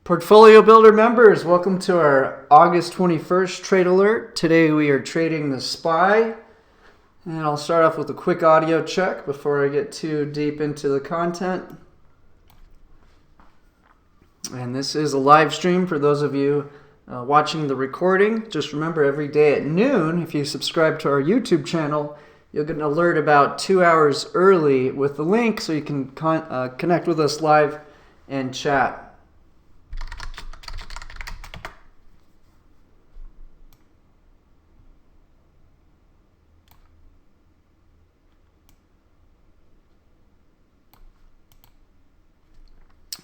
Portfolio Builder members, welcome to our August 21st trade alert. Today we are trading the SPY, and I'll start off with a quick audio check before I get too deep into the content. And this is a live stream for those of you watching the recording. Just remember, every day at noon, if you subscribe to our YouTube channel, you'll get an alert about 2 hours early with the link so you can connect with us live and chat.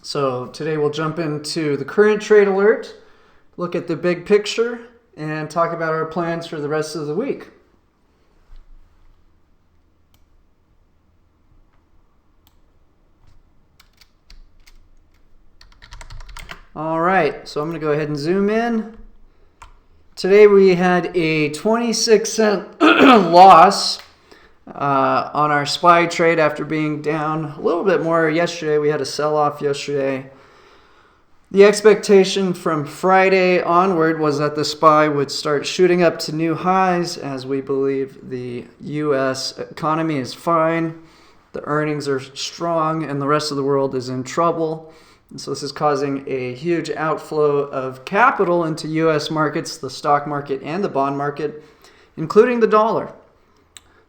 So today we'll jump into the current trade alert, look at the big picture, and talk about our plans for the rest of the week. All right, so I'm going to go ahead and zoom in. Today we had a 26-cent loss on our SPY trade after being down a little bit more yesterday. We had a sell-off yesterday. The expectation from Friday onward was that the SPY would start shooting up to new highs, as we believe the U.S. economy is fine, the earnings are strong, and the rest of the world is in trouble. And so this is causing a huge outflow of capital into U.S. markets, the stock market and the bond market, including the dollar.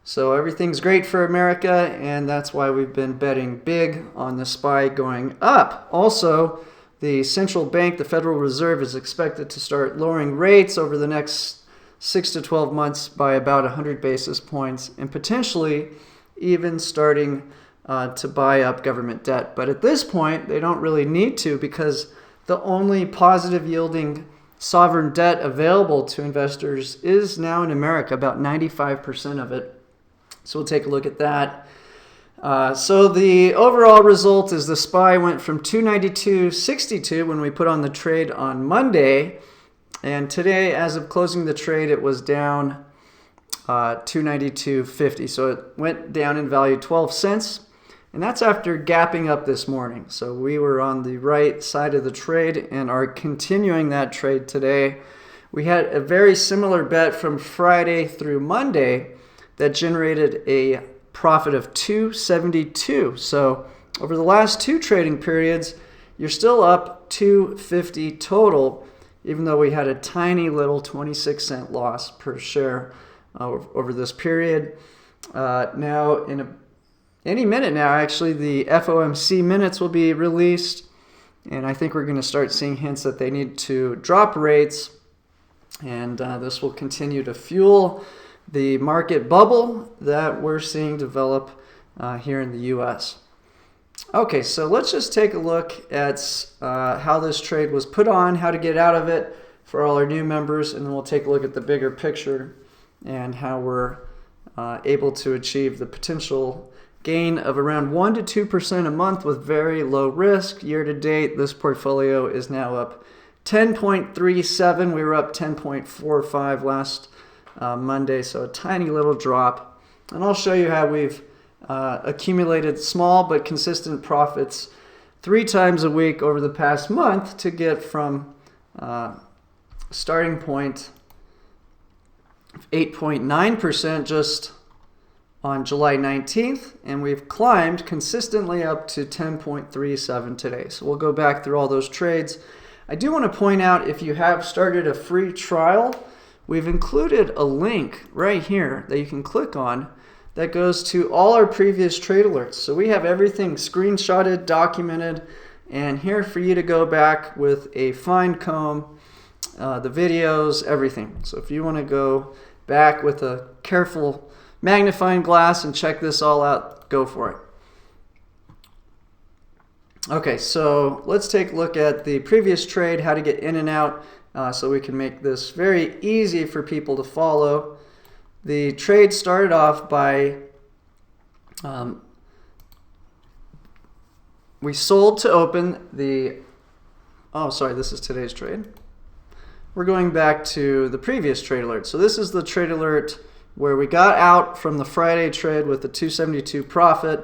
So everything's great for America, and that's why we've been betting big on the SPY going up. Also, the central bank, the Federal Reserve, is expected to start lowering rates over the next 6 to 12 months by about 100 basis points, and potentially even starting to buy up government debt. But at this point, they don't really need to, because the only positive yielding sovereign debt available to investors is now in America, about 95% of it. So we'll take a look at that. So the overall result is the SPY went from 292.62 when we put on the trade on Monday. And today, as of closing the trade, it was down 292.50. So it went down in value 12 cents. And that's after gapping up this morning. So we were on the right side of the trade and are continuing that trade today. We had a very similar bet from Friday through Monday that generated a profit of 272. So over the last two trading periods, you're still up 250 total, even though we had a tiny little 26-cent loss per share over this period. Now, any minute now, actually, the FOMC minutes will be released, and I think we're going to start seeing hints that they need to drop rates, and this will continue to fuel the market bubble that we're seeing develop here in the U.S. Okay, so let's just take a look at how this trade was put on, how to get out of it for all our new members, and then we'll take a look at the bigger picture and how we're able to achieve the potential gain of around 1 to 2% a month with very low risk. Year to date, this portfolio is now up 10.37. We were up 10.45 last Monday, so a tiny little drop. And I'll show you how we've accumulated small but consistent profits 3 times a week over the past month to get from starting point of 8.9% just on July 19th, and we've climbed consistently up to 10.37 today. So we'll go back through all those trades. I do want to point out, if you have started a free trial, we've included a link right here that you can click on that goes to all our previous trade alerts. So we have everything screenshotted, documented, and here for you to go back with a fine comb, the videos, everything. So if you want to go back with a careful magnifying glass and check this all out, go for it. Okay, so let's take a look at the previous trade, how to get in and out, so we can make this very easy for people to follow. The trade started off by, we sold to open the, this is today's trade. We're going back to the previous trade alert. So this is the trade alert where we got out from the Friday trade with the 272 profit.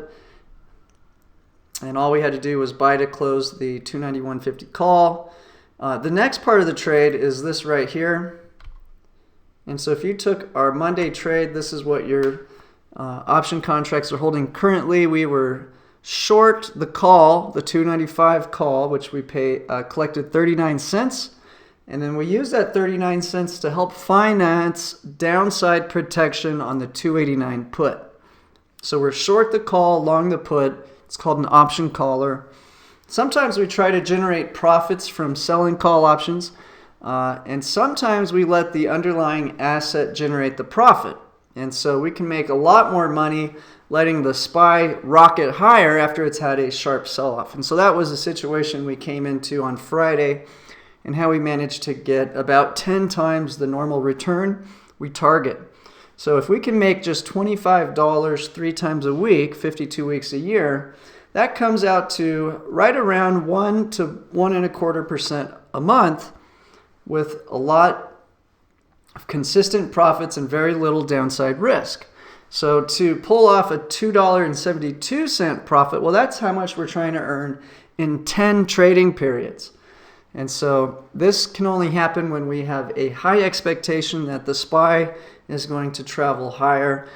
And all we had to do was buy to close the 291.50 call. The next part of the trade is this right here. And so if you took our Monday trade, this is what your option contracts are holding currently. We were short the call, the 295 call, which we collected 39 cents. And then we use that 39 cents to help finance downside protection on the 289 put. So we're short the call, long the put. It's called an option caller. Sometimes we try to generate profits from selling call options, and sometimes we let the underlying asset generate the profit. And so we can make a lot more money letting the SPY rocket higher after it's had a sharp sell-off. And so that was a situation we came into on Friday, and how we managed to get about 10 times the normal return we target. So if we can make just $25 3 times a week, 52 weeks a year, that comes out to right around 1 to 1.25% a month, with a lot of consistent profits and very little downside risk. So to pull off a $2.72 profit, well, that's how much we're trying to earn in 10 trading periods. And so this can only happen when we have a high expectation that the SPY is going to travel higher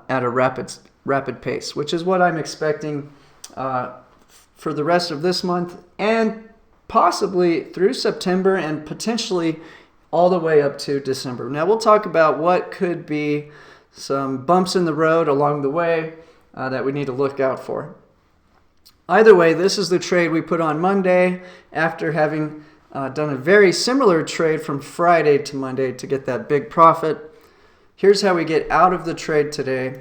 at a rapid pace, which is what I'm expecting for the rest of this month and possibly through September and potentially all the way up to December. Now we'll talk about what could be some bumps in the road along the way that we need to look out for. Either way, this is the trade we put on Monday after having done a very similar trade from Friday to Monday to get that big profit. Here's how we get out of the trade today.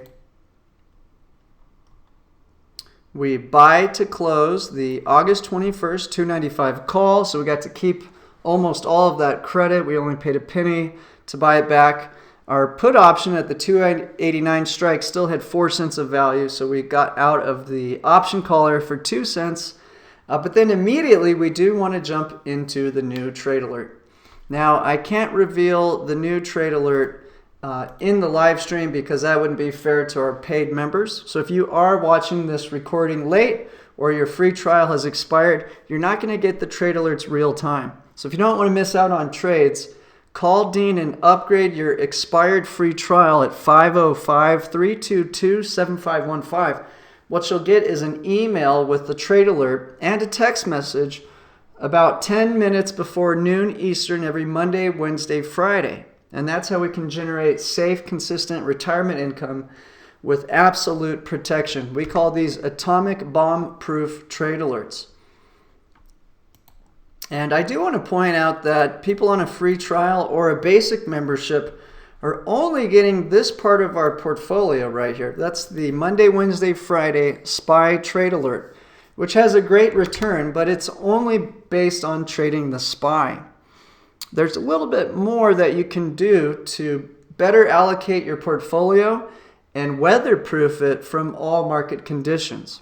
We buy to close the August 21st 295 call, so we got to keep almost all of that credit. We only paid a penny to buy it back. Our put option at the 289 strike still had 4 cents of value, so we got out of the option caller for 2 cents. But then immediately we do want to jump into the new trade alert. Now, I can't reveal the new trade alert in the live stream because that wouldn't be fair to our paid members. So if you are watching this recording late or your free trial has expired, you're not going to get the trade alerts real time. So if you don't want to miss out on trades, call Dean and upgrade your expired free trial at 505-322-7515. What you'll get is an email with the trade alert and a text message about 10 minutes before noon Eastern every Monday, Wednesday, Friday. And that's how we can generate safe, consistent retirement income with absolute protection. We call these atomic bomb-proof trade alerts. And I do want to point out that people on a free trial or a basic membership are only getting this part of our portfolio right here. That's the Monday, Wednesday, Friday SPY trade alert, which has a great return, but it's only based on trading the SPY. There's a little bit more that you can do to better allocate your portfolio and weatherproof it from all market conditions.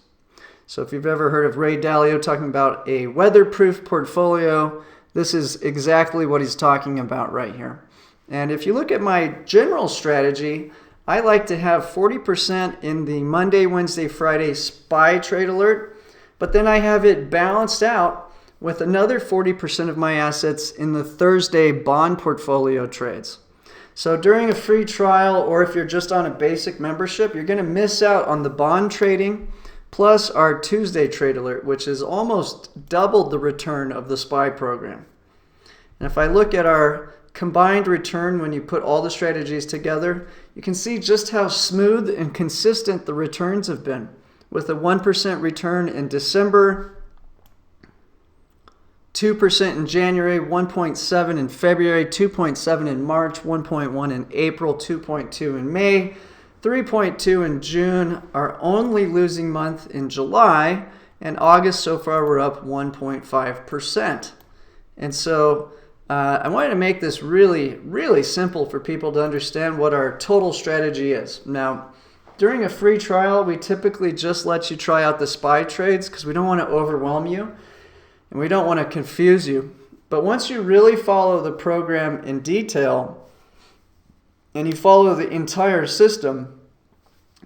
So if you've ever heard of Ray Dalio talking about a weatherproof portfolio, this is exactly what he's talking about right here. And if you look at my general strategy, I like to have 40% in the Monday, Wednesday, Friday SPY trade alert, but then I have it balanced out with another 40% of my assets in the Thursday bond portfolio trades. So during a free trial, or if you're just on a basic membership, you're going to miss out on the bond trading plus our Tuesday trade alert, which has almost doubled the return of the SPY program. And if I look at our combined return when you put all the strategies together, you can see just how smooth and consistent the returns have been, with a 1% return in December, 2% in January, 1.7 in February, 2.7 in March, 1.1 in April, 2.2 in May, 3.2 in June, our only losing month in July, and August so far we're up 1.5%. And so I wanted to make this really, really simple for people to understand what our total strategy is. Now, during a free trial, we typically just let you try out the SPY trades because we don't want to overwhelm you and we don't want to confuse you. But once you really follow the program in detail and you follow the entire system,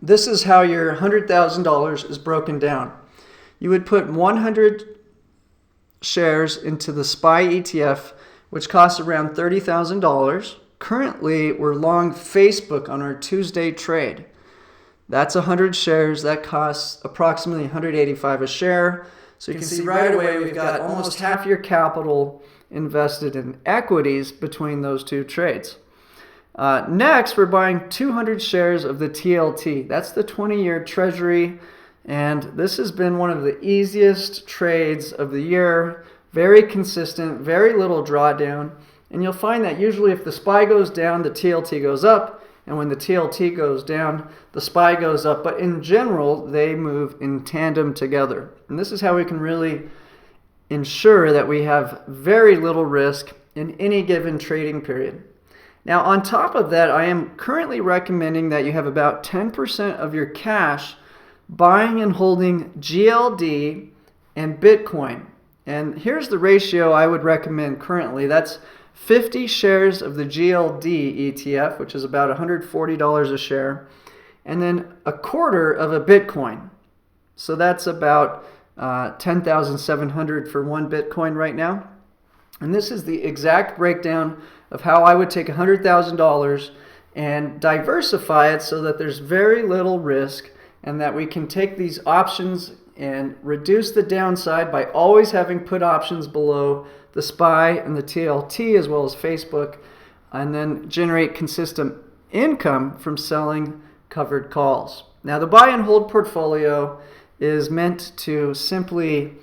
this is how your $100,000 is broken down. you would put 100 shares into the SPY ETF, which costs around $30,000. Currently, we're long Facebook on our Tuesday trade. That's 100 shares. That costs approximately 185 a share. So you can see right away we've got almost half your capital invested in equities between those two trades. Next, we're buying 200 shares of the TLT. That's the 20-year Treasury, and this has been one of the easiest trades of the year. Very consistent, very little drawdown, and you'll find that usually if the SPY goes down, the TLT goes up, and when the TLT goes down, the SPY goes up. But in general, they move in tandem together. And this is how we can really ensure that we have very little risk in any given trading period. Now, on top of that, I am currently recommending that you have about 10% of your cash buying and holding GLD and Bitcoin. And here's the ratio I would recommend currently. That's 50 shares of the GLD ETF, which is about $140 a share, and then a quarter of a Bitcoin. So that's about 10,700 for one Bitcoin right now. And this is the exact breakdown of how I would take $100,000 and diversify it so that there's very little risk and that we can take these options and reduce the downside by always having put options below the SPY and the TLT as well as Facebook, and then generate consistent income from selling covered calls. Now, the buy and hold portfolio is meant to simply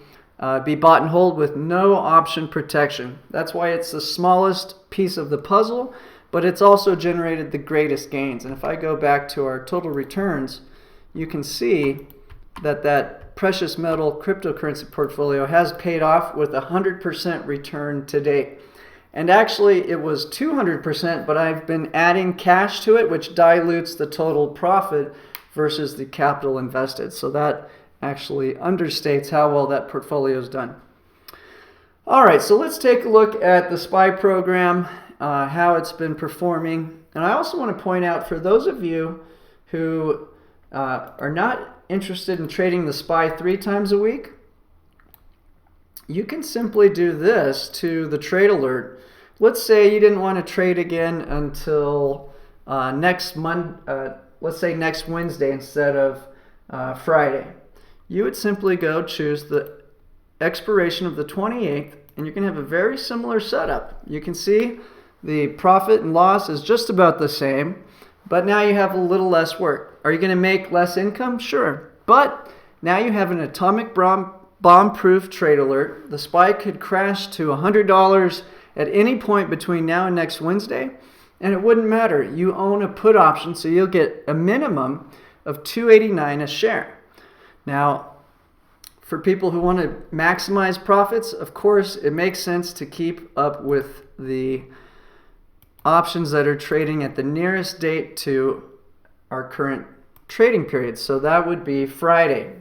be bought and hold with no option protection. That's why it's the smallest piece of the puzzle, but it's also generated the greatest gains. And if I go back to our total returns, you can see that that precious metal cryptocurrency portfolio has paid off with 100% return to date. And actually it was 200%, but I've been adding cash to it, which dilutes the total profit versus the capital invested. So that actually understates how well that portfolio is done. All right, so let's take a look at the SPY program, how it's been performing. And I also want to point out for those of you who are not interested in trading the SPY 3 times a week, you can simply do this to the trade alert. Let's say you didn't want to trade again until let's say next Wednesday instead of Friday. You would simply go choose the expiration of the 28th, and you can have a very similar setup. You can see the profit and loss is just about the same, but now you have a little less work. Are you going to make less income? Sure. But now you have an atomic bomb-proof trade alert. The SPY could crash to $100 at any point between now and next Wednesday, and it wouldn't matter. You own a put option, so you'll get a minimum of $2.89 a share. Now, for people who want to maximize profits, of course, it makes sense to keep up with the options that are trading at the nearest date to our current trading period. So that would be Friday.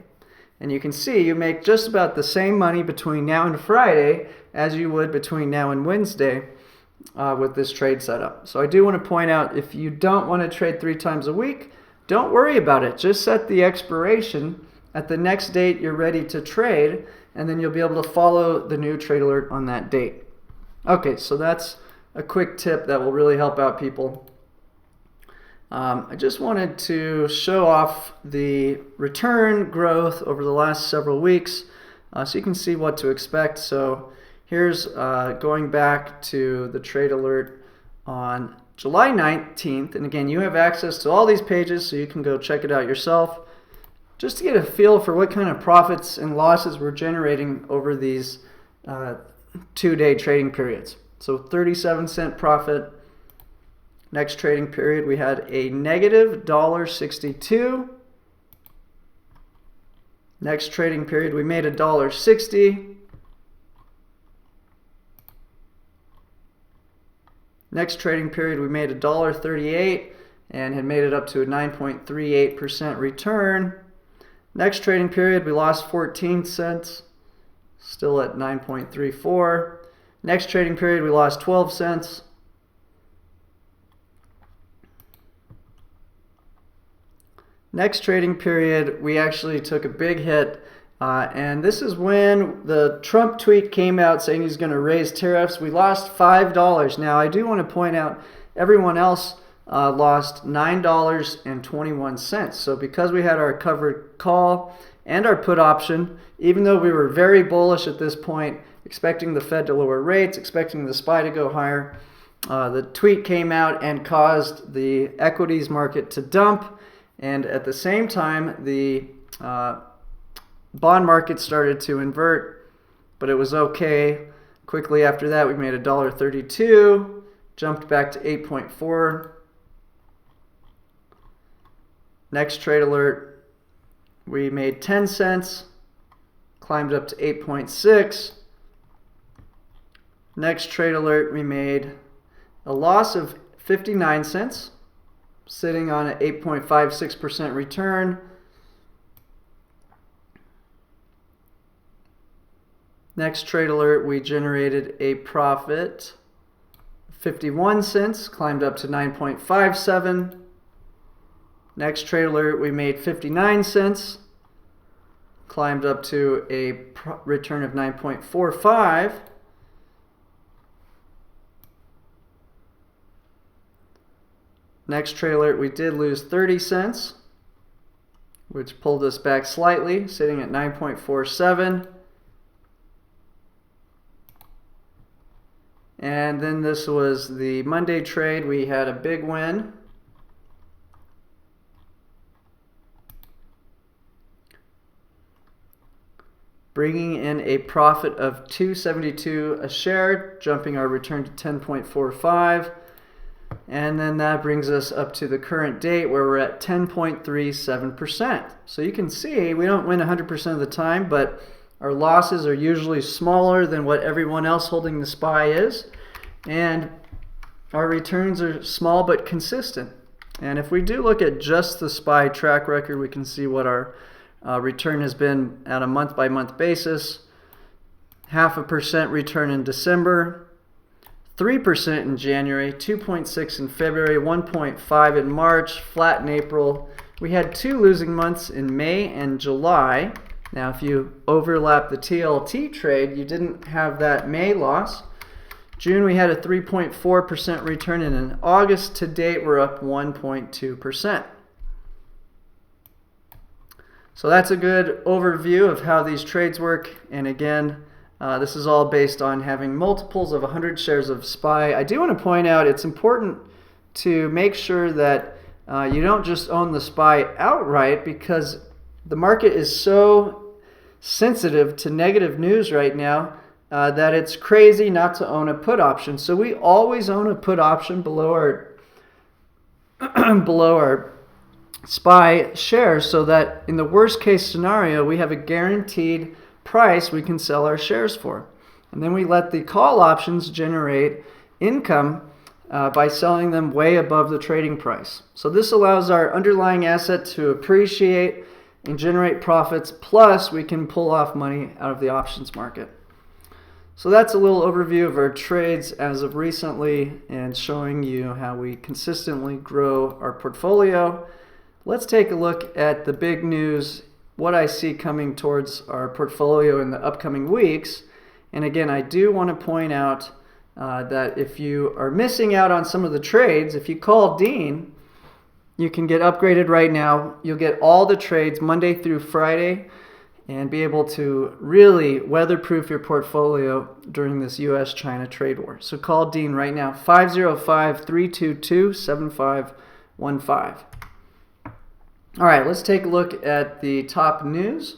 And you can see you make just about the same money between now and Friday as you would between now and Wednesday with this trade setup. So I do want to point out, if you don't want to trade 3 times a week, don't worry about it. Just set the expiration at the next date you're ready to trade, and then you'll be able to follow the new trade alert on that date. Okay, so that's a quick tip that will really help out people. I just wanted to show off the return growth over the last several weeks so you can see what to expect. So here's going back to the trade alert on July 19th. And again, you have access to all these pages, so you can go check it out yourself, just to get a feel for what kind of profits and losses we're generating over these 2-day trading periods. So 37-cent profit. Next trading period, we had a negative $1.62. Next trading period, we made $1.60. Next trading period, we made $1.38 and had made it up to a 9.38% return. Next trading period, we lost 14 cents, still at 9.34. Next trading period, we lost 12 cents. Next trading period, we actually took a big hit And this is when the Trump tweet came out saying he's going to raise tariffs. We lost $5. Now, I do want to point out everyone else lost $9.21. So because we had our covered call and our put option, even though we were very bullish at this point, expecting the Fed to lower rates, expecting the SPY to go higher, the tweet came out and caused the equities market to dump. And at the same time, the bond market started to invert, but it was okay. Quickly after that, we made $1.32, jumped back to 8.4. Next trade alert, we made 10 cents, climbed up to 8.6. Next trade alert, we made a loss of 59 cents, sitting on an 8.56% return. Next trade alert, we generated a profit, 51 cents, climbed up to 9.57. Next trade alert, we made 59 cents, climbed up to a return of 9.45. Next trade alert, we did lose 30 cents, which pulled us back slightly, sitting at 9.47. And then this was the Monday trade. We had a big win. Bringing in a profit of $2.72 a share, jumping our return to 10.45. And then that brings us up to the current date where we're at 10.37%. So you can see we don't win 100% of the time, but our losses are usually smaller than what everyone else holding the SPY is. And our returns are small but consistent. And if we do look at just the SPY track record, we can see what our return has been at a month-by-month basis. 0.5% return in December, 3% in January, 2.6% in February, 1.5% in March, flat in April. We had 2 losing months in May and July. Now, if you overlap the TLT trade, you didn't have that May loss. June, we had a 3.4% return, and in August to date, we're up 1.2%. So that's a good overview of how these trades work. And again, this is all based on having multiples of 100 shares of SPY. I do want to point out it's important to make sure that you don't just own the SPY outright, because the market is so sensitive to negative news right now that it's crazy not to own a put option. So we always own a put option below our below our SPY shares, so that in the worst case scenario we have a guaranteed price we can sell our shares for. And then we let the call options generate income by selling them way above the trading price. So this allows our underlying asset to appreciate and generate profits, plus we can pull off money out of the options market. So that's a little overview of our trades as of recently and showing you how we consistently grow our portfolio. Let's take a look at the big news, what I see coming towards our portfolio in the upcoming weeks. And again, I do want to point out that if you are missing out on some of the trades, if you call Dean, you can get upgraded right now. You'll get all the trades Monday through Friday and be able to really weatherproof your portfolio during this U.S.-China trade war. So call Dean right now, 505-322-7515. All right, let's take a look at the top news.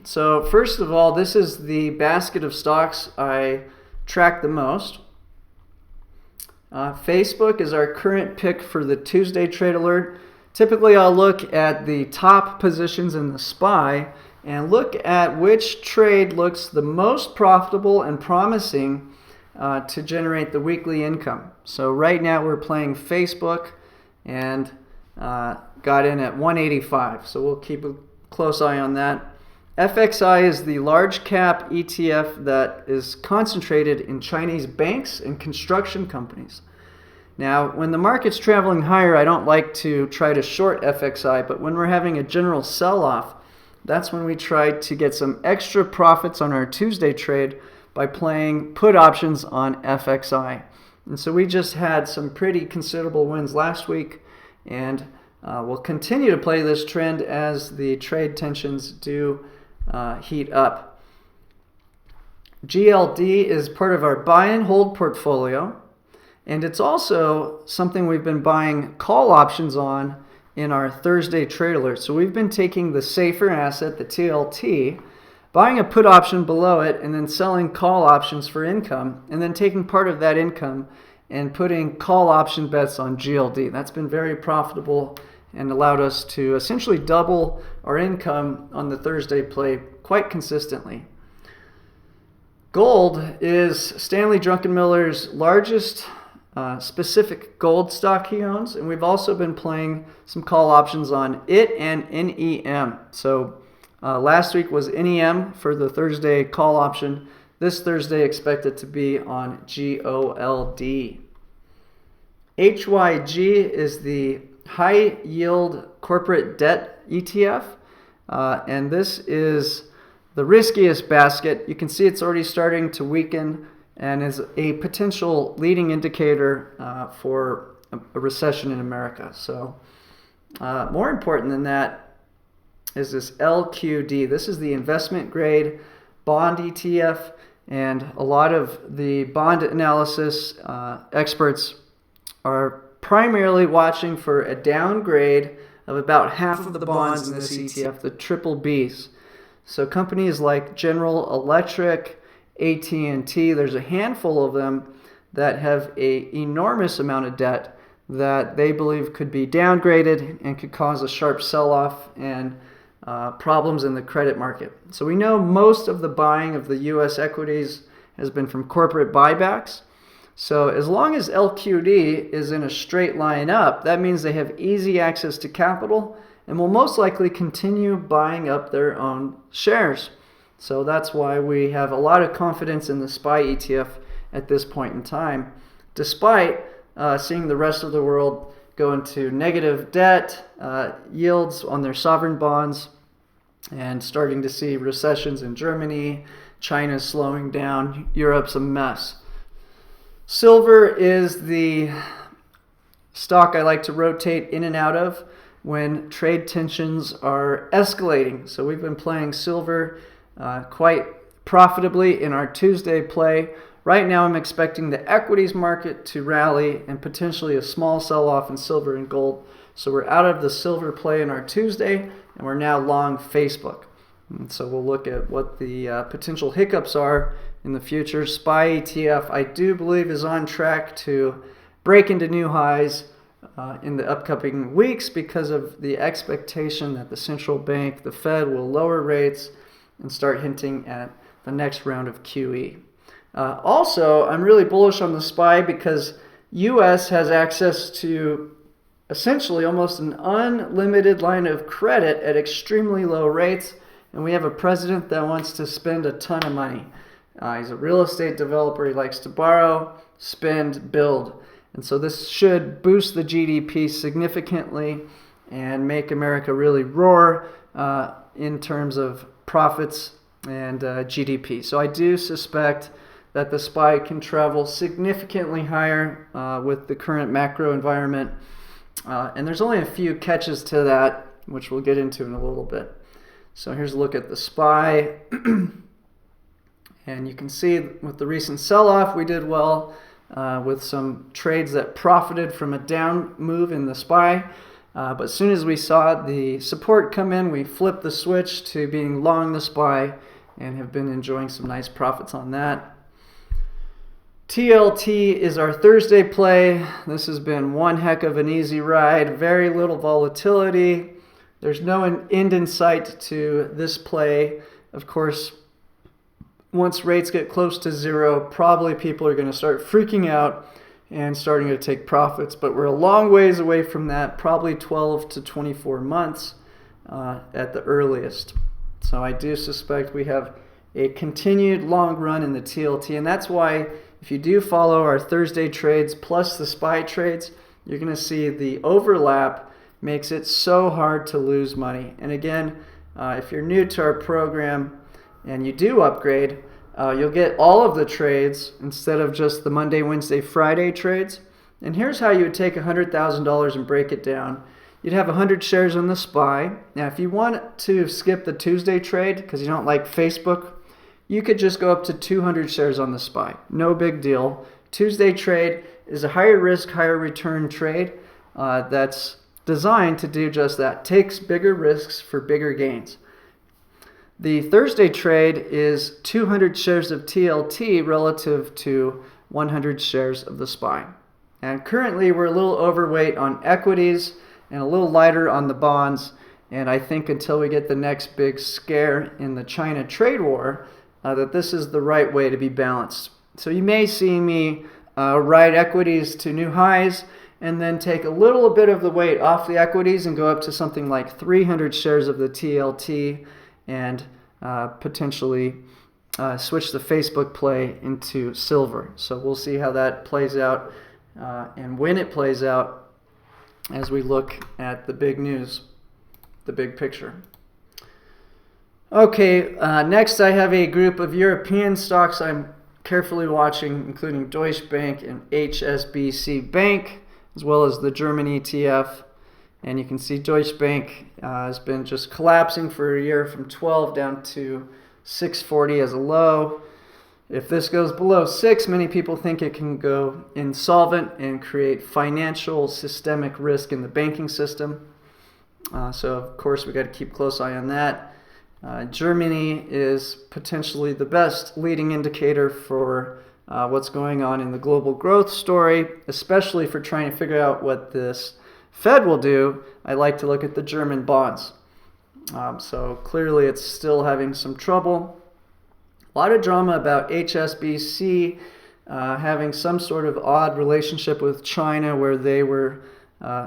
So first of all, this is the basket of stocks I track the most. Facebook is our current pick for the Tuesday trade alert. Typically, I'll look at the top positions in the SPY and look at which trade looks the most profitable and promising to generate the weekly income. So right now we're playing Facebook and got in at 185. So we'll keep a close eye on that. FXI is the large cap ETF that is concentrated in Chinese banks and construction companies. Now, when the market's traveling higher, I don't like to try to short FXI, but when we're having a general sell-off, that's when we try to get some extra profits on our Tuesday trade by playing put options on FXI. And so we just had some pretty considerable wins last week, and we'll continue to play this trend as the trade tensions do heat up. GLD is part of our buy and hold portfolio, and it's also something we've been buying call options on in our Thursday trade alert. So we've been taking the safer asset, the TLT, buying a put option below it, and then selling call options for income, and then taking part of that income and putting call option bets on GLD. That's been very profitable and allowed us to essentially double our income on the Thursday play quite consistently. Gold is Stanley Druckenmiller's largest specific gold stock he owns, and we've also been playing some call options on it and NEM. So last week was NEM for the Thursday call option. This Thursday expected to be on GOLD. HYG is the high yield corporate debt ETF, and this is the riskiest basket. You can see it's already starting to weaken and is a potential leading indicator for a recession in America. So more important than that is this LQD. This is the investment grade bond ETF, and a lot of the bond analysis experts are primarily watching for a downgrade of about half of the bonds in this ETF, the triple Bs. So companies like General Electric, AT&T, there's a handful of them that have an enormous amount of debt that they believe could be downgraded and could cause a sharp sell-off and problems in the credit market. So we know most of the buying of the U.S. equities has been from corporate buybacks. So as long as LQD is in a straight line up, that means they have easy access to capital and will most likely continue buying up their own shares. So that's why we have a lot of confidence in the SPY ETF at this point in time, despite seeing the rest of the world go into negative debt, yields on their sovereign bonds, and starting to see recessions in Germany, China's slowing down, Europe's a mess. Silver is the stock I like to rotate in and out of when trade tensions are escalating. So we've been playing silver quite profitably in our Tuesday play. Right now I'm expecting the equities market to rally and potentially a small sell-off in silver and gold. So we're out of the silver play in our Tuesday, and we're now long Facebook. And so we'll look at what the potential hiccups are in the future. SPY ETF, I do believe, is on track to break into new highs in the upcoming weeks because of the expectation that the central bank, the Fed, will lower rates and start hinting at the next round of QE. Also, I'm really bullish on the SPY because U.S. has access to essentially almost an unlimited line of credit at extremely low rates, and we have a president that wants to spend a ton of money. He's a real estate developer. He likes to borrow, spend, build. And so this should boost the GDP significantly and make America really roar in terms of profits and GDP. So I do suspect that the SPY can travel significantly higher with the current macro environment. And there's only a few catches to that, which we'll get into in a little bit. So here's a look at the SPY. And you can see with the recent sell-off, we did well with some trades that profited from a down move in the SPY. But as soon as we saw the support come in, we flipped the switch to being long the SPY and have been enjoying some nice profits on that. TLT is our Thursday play. This has been one heck of an easy ride, very little volatility. There's no end in sight to this play. Of course, once rates get close to zero, probably people are going to start freaking out and starting to take profits. But we're a long ways away from that, probably 12 to 24 months at the earliest. So I do suspect we have a continued long run in the TLT, and that's why if you do follow our Thursday trades plus the SPY trades, you're going to see the overlap makes it so hard to lose money. And again, if you're new to our program and you do upgrade, you'll get all of the trades instead of just the Monday, Wednesday, Friday trades. And here's how you would take $100,000 and break it down. You'd have 100 shares on the SPY. Now, if you want to skip the Tuesday trade because you don't like Facebook, you could just go up to 200 shares on the SPY. No big deal. Tuesday trade is a higher risk, higher return trade that's designed to do just that. Takes bigger risks for bigger gains. The Thursday trade is 200 shares of TLT relative to 100 shares of the SPY. And currently we're a little overweight on equities and a little lighter on the bonds. And I think until we get the next big scare in the China trade war, that this is the right way to be balanced. So you may see me ride equities to new highs and then take a little bit of the weight off the equities and go up to something like 300 shares of the TLT and potentially switch the Facebook play into silver. So we'll see how that plays out and when it plays out as we look at the big news, the big picture. Okay, next I have a group of European stocks I'm carefully watching, including Deutsche Bank and HSBC Bank, as well as the German ETF. And you can see Deutsche Bank has been just collapsing for a year from 12 down to 640 as a low. If this goes below 6, many people think it can go insolvent and create financial systemic risk in the banking system. So of course we got to keep a close eye on that. Germany is potentially the best leading indicator for what's going on in the global growth story, especially for trying to figure out what this Fed will do. I like to look at the German bonds. So clearly it's still having some trouble. A lot of drama about HSBC having some sort of odd relationship with China where they were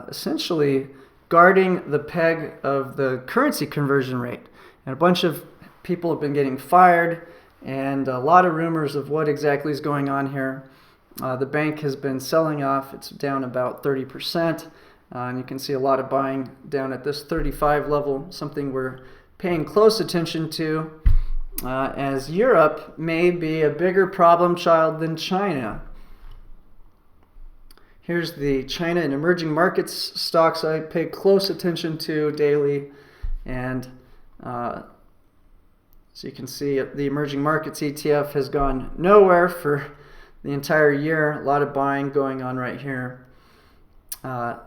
essentially guarding the peg of the currency conversion rate. And a bunch of people have been getting fired and a lot of rumors of what exactly is going on here. The bank has been selling off. It's down about 30%. And you can see a lot of buying down at this 35 level, something we're paying close attention to as Europe may be a bigger problem child than China. Here's the China and emerging markets stocks I pay close attention to daily. And so you can see the emerging markets ETF has gone nowhere for the entire year. A lot of buying going on right here.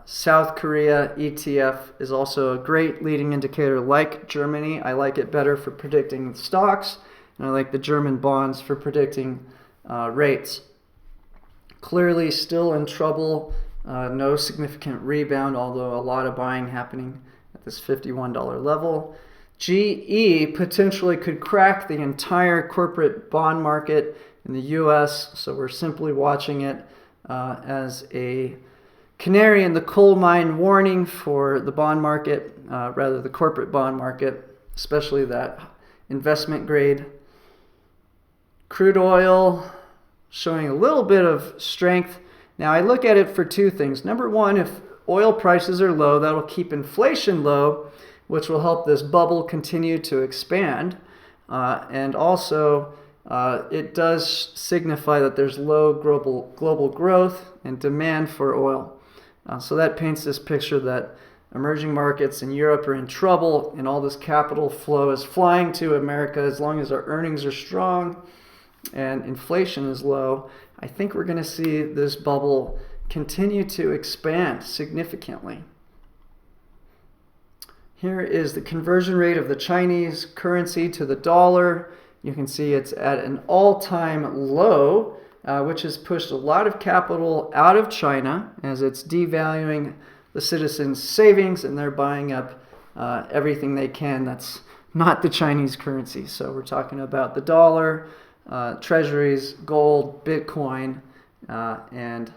South Korea ETF is also a great leading indicator like Germany. I like it better for predicting stocks, and I like the German bonds for predicting rates. Clearly still in trouble, no significant rebound, although a lot of buying happening at this $51 level. GE potentially could crack the entire corporate bond market in the US, so we're simply watching it as a canary in the coal mine warning for the bond market, rather the corporate bond market, especially that investment grade. Crude oil showing a little bit of strength. Now I look at it for two things. Number one, if oil prices are low, that'll keep inflation low, which will help this bubble continue to expand. And also, it does signify that there's low global growth and demand for oil. So that paints this picture that emerging markets in Europe are in trouble and all this capital flow is flying to America as long as our earnings are strong and inflation is low. I think we're going to see this bubble continue to expand significantly. Here is the conversion rate of the Chinese currency to the dollar. You can see it's at an all-time low, which has pushed a lot of capital out of China as it's devaluing the citizens' savings and they're buying up everything they can that's not the Chinese currency. So we're talking about the dollar, treasuries, gold, Bitcoin, and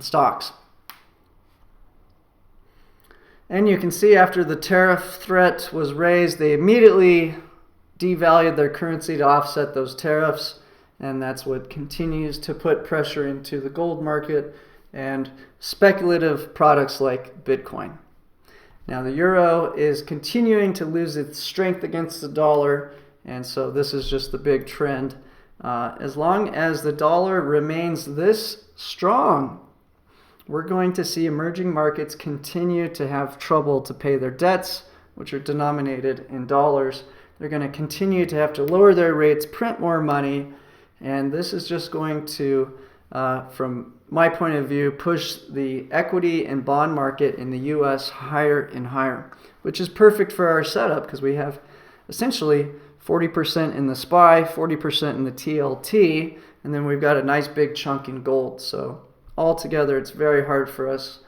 stocks. And you can see after the tariff threat was raised, they immediately devalued their currency to offset those tariffs. and that's what continues to put pressure into the gold market and speculative products like Bitcoin. Now the euro is continuing to lose its strength against the dollar, and so this is just the big trend. As long as the dollar remains this strong, we're going to see emerging markets continue to have trouble to pay their debts, which are denominated in dollars. They're going to continue to have to lower their rates, print more money, and this is just going to, from my point of view, push the equity and bond market in the U.S. higher and higher, which is perfect for our setup because we have essentially 40% in the SPY, 40% in the TLT, and then we've got a nice big chunk in gold. So altogether, it's very hard for us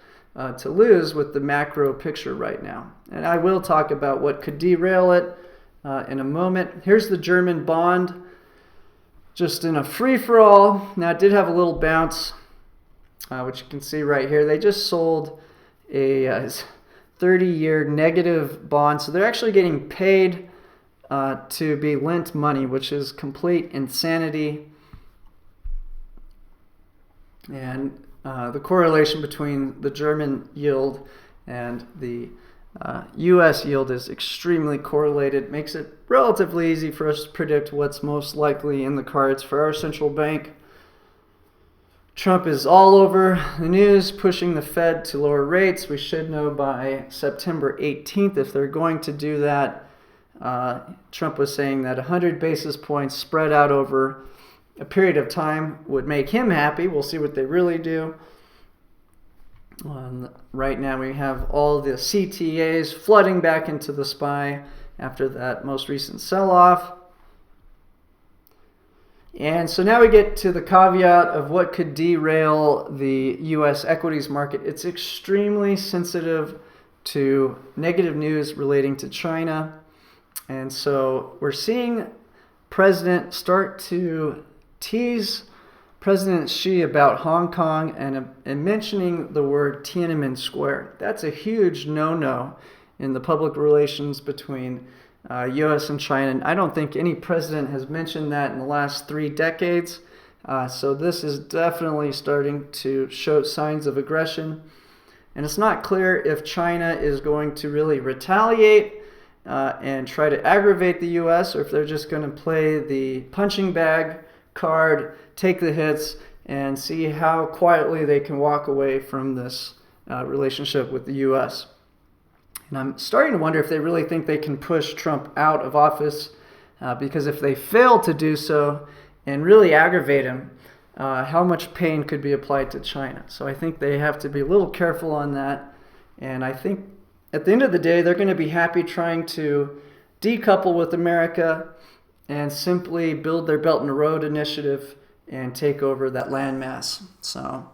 to lose with the macro picture right now. And I will talk about what could derail it in a moment. Here's the German bond, just in a free-for-all. Now, it did have a little bounce, which you can see right here. They just sold a 30-year negative bond, so they're actually getting paid to be lent money, which is complete insanity. And the correlation between the German yield and the U.S. yield is extremely correlated. Makes it relatively easy for us to predict what's most likely in the cards for our central bank. Trump is all over the news, pushing the Fed to lower rates. We should know by September 18th if they're going to do that. Trump was saying that 100 basis points spread out over a period of time would make him happy. We'll see what they really do. Right now we have all the CTAs flooding back into the SPY after that most recent sell-off. And so now we get to the caveat of what could derail the U.S. equities market. It's extremely sensitive to negative news relating to China. And so we're seeing President start to tease President Xi about Hong Kong and mentioning the word Tiananmen Square. That's a huge no-no in the public relations between U.S. and China. And I don't think any president has mentioned that in the last 3 decades. So this is definitely starting to show signs of aggression. And it's not clear if China is going to really retaliate and try to aggravate the U.S. or if they're just going to play the punching bag card, take the hits, and see how quietly they can walk away from this relationship with the U.S. And I'm starting to wonder if they really think they can push Trump out of office, because if they fail to do so and really aggravate him, how much pain could be applied to China. So I think they have to be a little careful on that. And I think at the end of the day, they're going to be happy trying to decouple with America and simply build their Belt and Road initiative and take over that landmass. So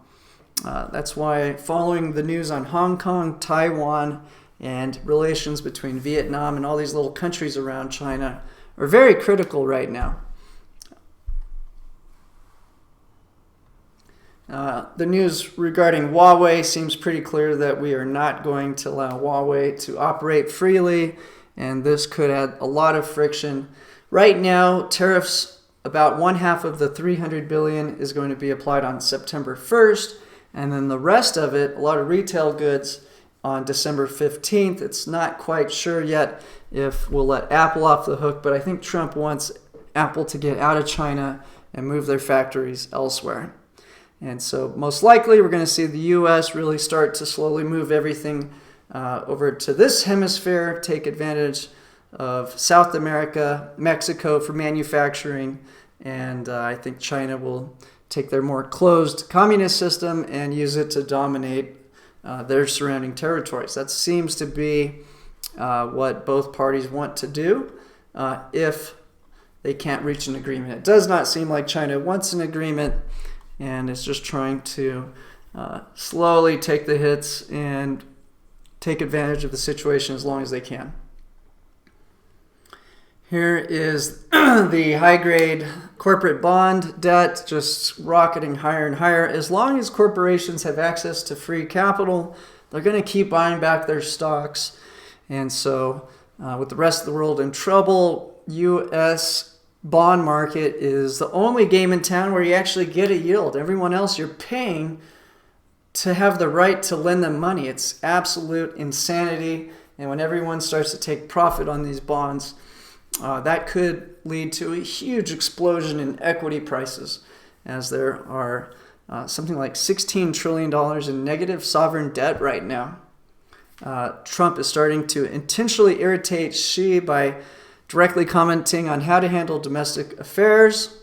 that's why following the news on Hong Kong, Taiwan, and relations between Vietnam and all these little countries around China are very critical right now. The news regarding Huawei seems pretty clear that we are not going to allow Huawei to operate freely, and this could add a lot of friction. Right now, tariffs, about 1/2 of the $300 billion is going to be applied on September 1st, and then the rest of it, a lot of retail goods, on December 15th. It's not quite sure yet if we'll let Apple off the hook, but I think Trump wants Apple to get out of China and move their factories elsewhere. And so most likely we're going to see the U.S. really start to slowly move everything over to this hemisphere, take advantage of South America, Mexico for manufacturing, and I think China will take their more closed communist system and use it to dominate their surrounding territories. That seems to be what both parties want to do if they can't reach an agreement. It does not seem like China wants an agreement, and it's just trying to slowly take the hits and take advantage of the situation as long as they can. Here is the high-grade corporate bond debt just rocketing higher and higher. As long as corporations have access to free capital, they're going to keep buying back their stocks. And so with the rest of the world in trouble, U.S. bond market is the only game in town where you actually get a yield. Everyone else, you're paying to have the right to lend them money. It's absolute insanity. And when everyone starts to take profit on these bonds, that could lead to a huge explosion in equity prices, as there are something like $16 trillion in negative sovereign debt right now. Trump is starting to intentionally irritate Xi by directly commenting on how to handle domestic affairs.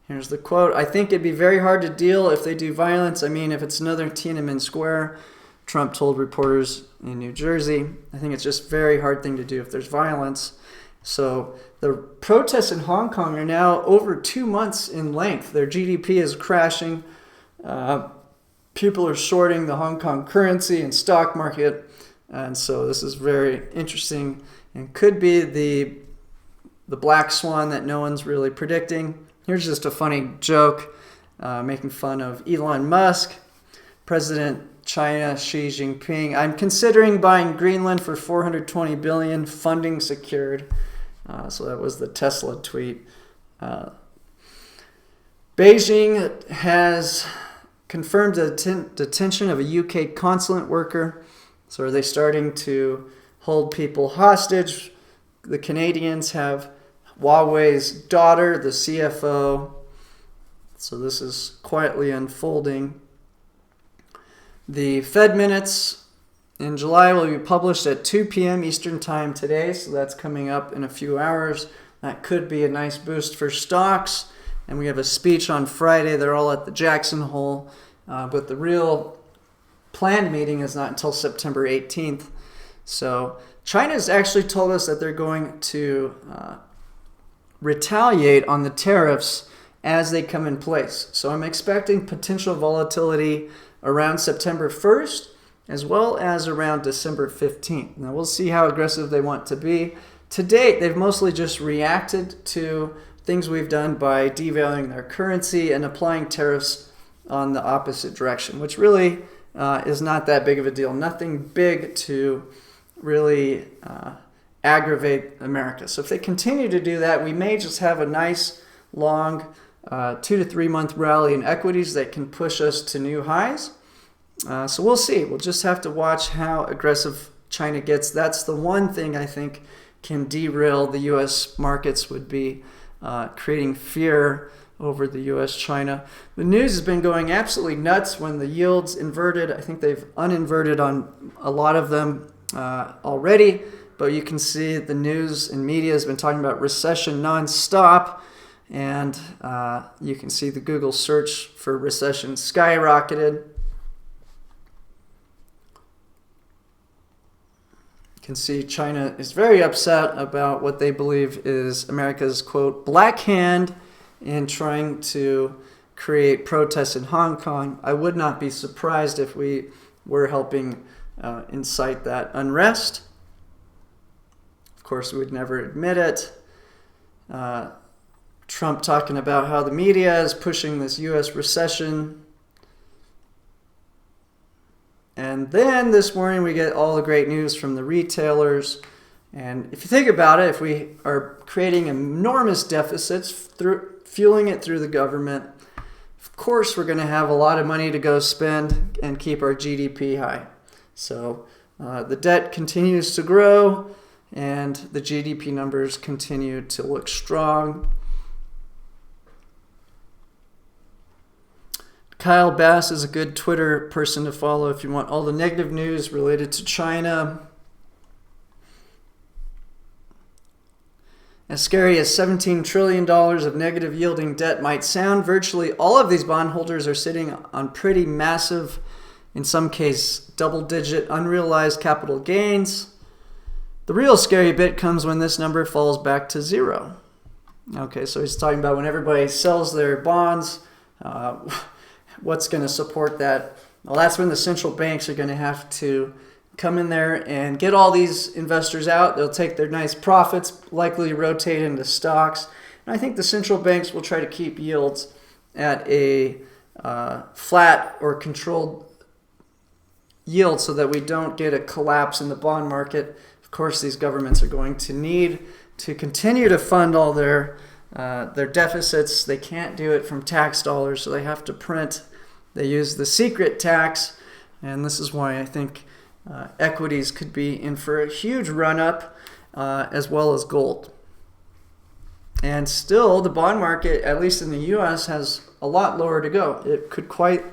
Here's the quote: "I think it'd be very hard to deal if they do violence. I mean, if it's another Tiananmen Square," Trump told reporters in New Jersey. "I think it's just a very hard thing to do if there's violence." So the protests in Hong Kong are now over 2 months in length. Their GDP is crashing. People are shorting the Hong Kong currency and stock market. And so this is very interesting and could be the black swan that no one's really predicting. Here's just a funny joke making fun of Elon Musk. President China Xi Jinping: "I'm considering buying Greenland for $420 billion, funding secured." So that was the Tesla tweet. Beijing has confirmed the detention of a UK consulate worker. So are they starting to hold people hostage? The Canadians have Huawei's daughter, the CFO. So this is quietly unfolding. The Fed minutes in July will be published at 2 p.m. Eastern Time today, so that's coming up in a few hours. That could be a nice boost for stocks. And we have a speech on Friday. They're all at the Jackson Hole, but the real planned meeting is not until September 18th. So China has actually told us that they're going to retaliate on the tariffs as they come in place. So I'm expecting potential volatility around September 1st, as well as around December 15th. Now we'll see how aggressive they want to be. To date, they've mostly just reacted to things we've done by devaluing their currency and applying tariffs on the opposite direction, which really is not that big of a deal. Nothing big to really aggravate America. So if they continue to do that, we may just have a nice long 2 to 3 month rally in equities that can push us to new highs. So we'll see. We'll just have to watch how aggressive China gets. That's the one thing I think can derail the U.S. markets, would be creating fear over the U.S.-China. The news has been going absolutely nuts when the yields inverted. I think they've uninverted on a lot of them already, but you can see the news and media has been talking about recession nonstop, and you can see the Google search for recession skyrocketed. You can see China is very upset about what they believe is America's, quote, black hand in trying to create protests in Hong Kong. I would not be surprised if we were helping incite that unrest. Of course, we would never admit it. Trump talking about how the media is pushing this U.S. recession. And then this morning we get all the great news from the retailers. And if you think about it, if we are creating enormous deficits, fueling it through the government, of course we're going to have a lot of money to go spend and keep our GDP high. So the debt continues to grow and the GDP numbers continue to look strong. Kyle Bass is a good Twitter person to follow if you want all the negative news related to China. As scary as $17 trillion of negative yielding debt might sound, virtually all of these bondholders are sitting on pretty massive, in some case, double-digit unrealized capital gains. The real scary bit comes when this number falls back to zero. Okay, so he's talking about when everybody sells their bonds, what's going to support that? Well, that's when the central banks are going to have to come in there and get all these investors out. They'll take their nice profits, likely rotate into stocks. And I think the central banks will try to keep yields at a flat or controlled yield so that we don't get a collapse in the bond market. Of course, these governments are going to need to continue to fund all their their deficits. They can't do it from tax dollars, so they have to print. They use the secret tax, and this is why I think equities could be in for a huge run-up, as well as gold. And still, the bond market, at least in the U.S., has a lot lower to go. It could quite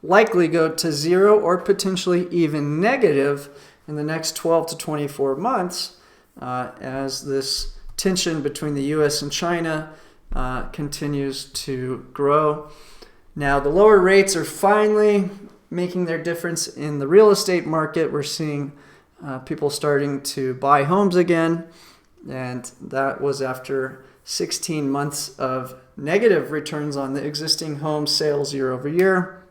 likely go to zero or potentially even negative in the next 12 to 24 months as this tension between the U.S. and China continues to grow. Now, the lower rates are finally making their difference in the real estate market. We're seeing people starting to buy homes again, and that was after 16 months of negative returns on the existing home sales year over year.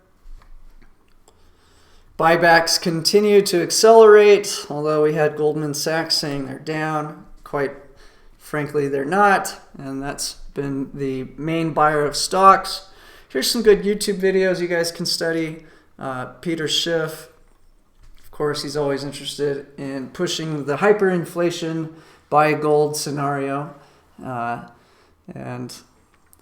Buybacks continue to accelerate, although we had Goldman Sachs saying they're down. Quite frankly, they're not, and that's been the main buyer of stocks. Here's some good YouTube videos you guys can study. Peter Schiff, of course, he's always interested in pushing the hyperinflation buy gold scenario. And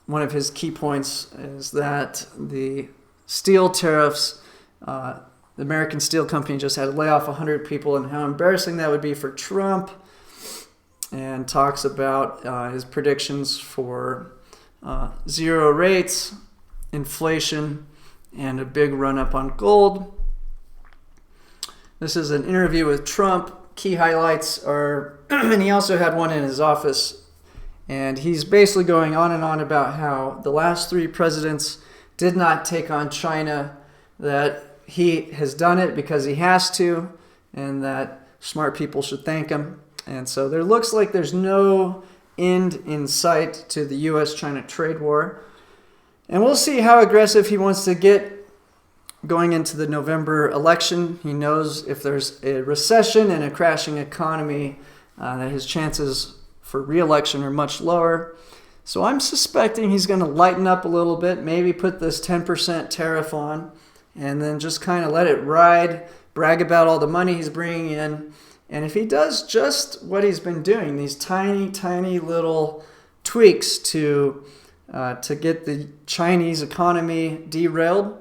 one of his key points is that the steel tariffs, the American Steel Company just had to lay off 100 people and how embarrassing that would be for Trump, and talks about his predictions for zero rates, inflation, and a big run-up on gold. This is an interview with Trump. Key highlights are, and he also had one in his office, and he's basically going on and on about how the last three presidents did not take on China, that he has done it because he has to, and that smart people should thank him. And so there looks like there's no end in sight to the U.S.-China trade war. And we'll see how aggressive he wants to get going into the November election. He knows if there's a recession and a crashing economy, that his chances for re-election are much lower. So I'm suspecting he's going to lighten up a little bit, maybe put this 10% tariff on, and then just kind of let it ride, brag about all the money he's bringing in. And if he does just what he's been doing, these tiny, tiny little tweaks to get the Chinese economy derailed,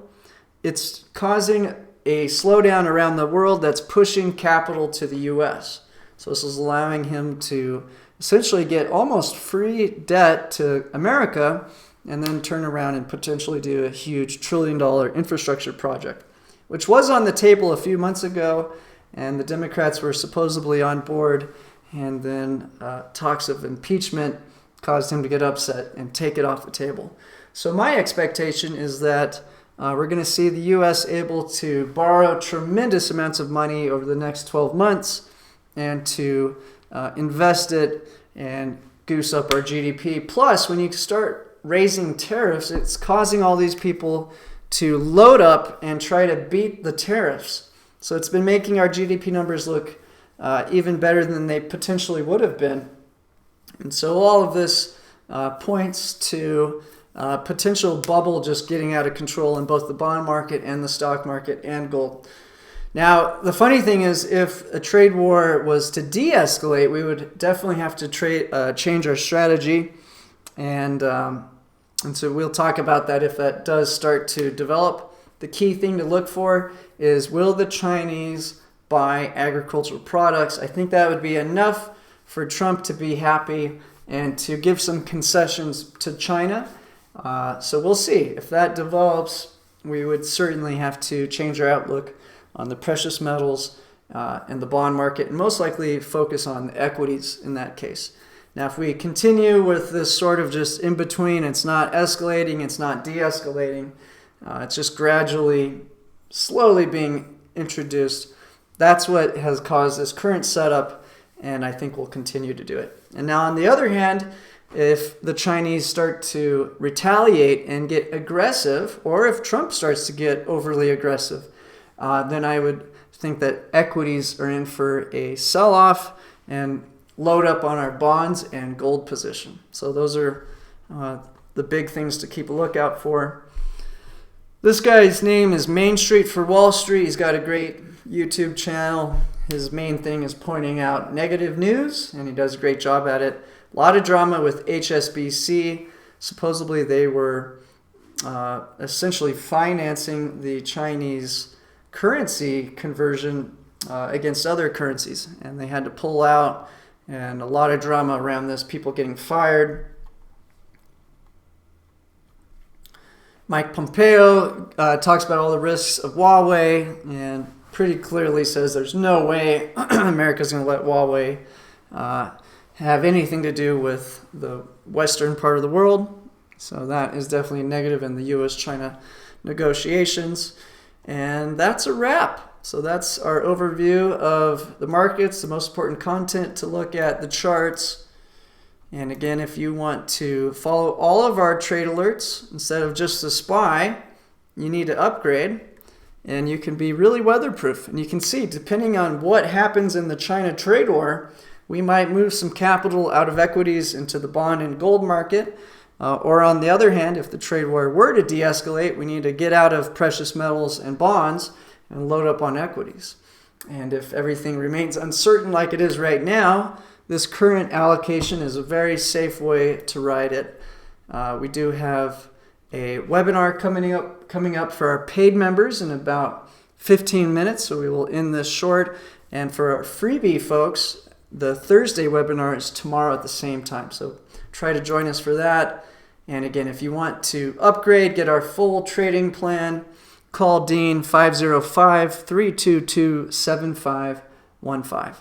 it's causing a slowdown around the world that's pushing capital to the U.S. So this is allowing him to essentially get almost free debt to America and then turn around and potentially do a huge $1 trillion infrastructure project, which was on the table a few months ago, and the Democrats were supposedly on board, and then talks of impeachment caused him to get upset and take it off the table. So my expectation is that we're going to see the U.S. able to borrow tremendous amounts of money over the next 12 months and to invest it and goose up our GDP. Plus, when you start raising tariffs, it's causing all these people to load up and try to beat the tariffs. So it's been making our GDP numbers look even better than they potentially would have been. And so all of this points to potential bubble just getting out of control in both the bond market and the stock market and gold. Now, the funny thing is, if a trade war was to de-escalate, we would definitely have to change our strategy. And so we'll talk about that if that does start to develop. The key thing to look for is, will the Chinese buy agricultural products? I think that would be enough for Trump to be happy and to give some concessions to China. So we'll see. If that develops, we would certainly have to change our outlook on the precious metals and the bond market, and most likely focus on the equities in that case. Now, if we continue with this sort of just in between, it's not escalating, it's not de-escalating, it's just gradually, slowly being introduced, that's what has caused this current setup, and I think we'll continue to do it. And now, on the other hand, if the Chinese start to retaliate and get aggressive, or if Trump starts to get overly aggressive, then I would think that equities are in for a sell-off and load up on our bonds and gold position. So those are the big things to keep a lookout for. This guy's name is Main Street for Wall Street. He's got a great YouTube channel. His main thing is pointing out negative news, and he does a great job at it. A lot of drama with HSBC. Supposedly they were essentially financing the Chinese currency conversion against other currencies, and they had to pull out, and a lot of drama around this, people getting fired. Mike Pompeo talks about all the risks of Huawei and pretty clearly says there's no way America's going to let Huawei have anything to do with the western part of the world. So that is definitely negative in the U.S.-China negotiations. And that's a wrap. So that's our overview of the markets, the most important content to look at, the charts. And again, if you want to follow all of our trade alerts instead of just the SPY, you need to upgrade. And you can be really weatherproof. And you can see, depending on what happens in the China trade war, we might move some capital out of equities into the bond and gold market. Or on the other hand, if the trade war were to de-escalate, we need to get out of precious metals and bonds and load up on equities. And if everything remains uncertain like it is right now, this current allocation is a very safe way to ride it. We do have a webinar coming up for our paid members in about 15 minutes, so we will end this short. And for our freebie folks, the Thursday webinar is tomorrow at the same time, so try to join us for that. And again, if you want to upgrade, get our full trading plan, call Dean 505-322-7515.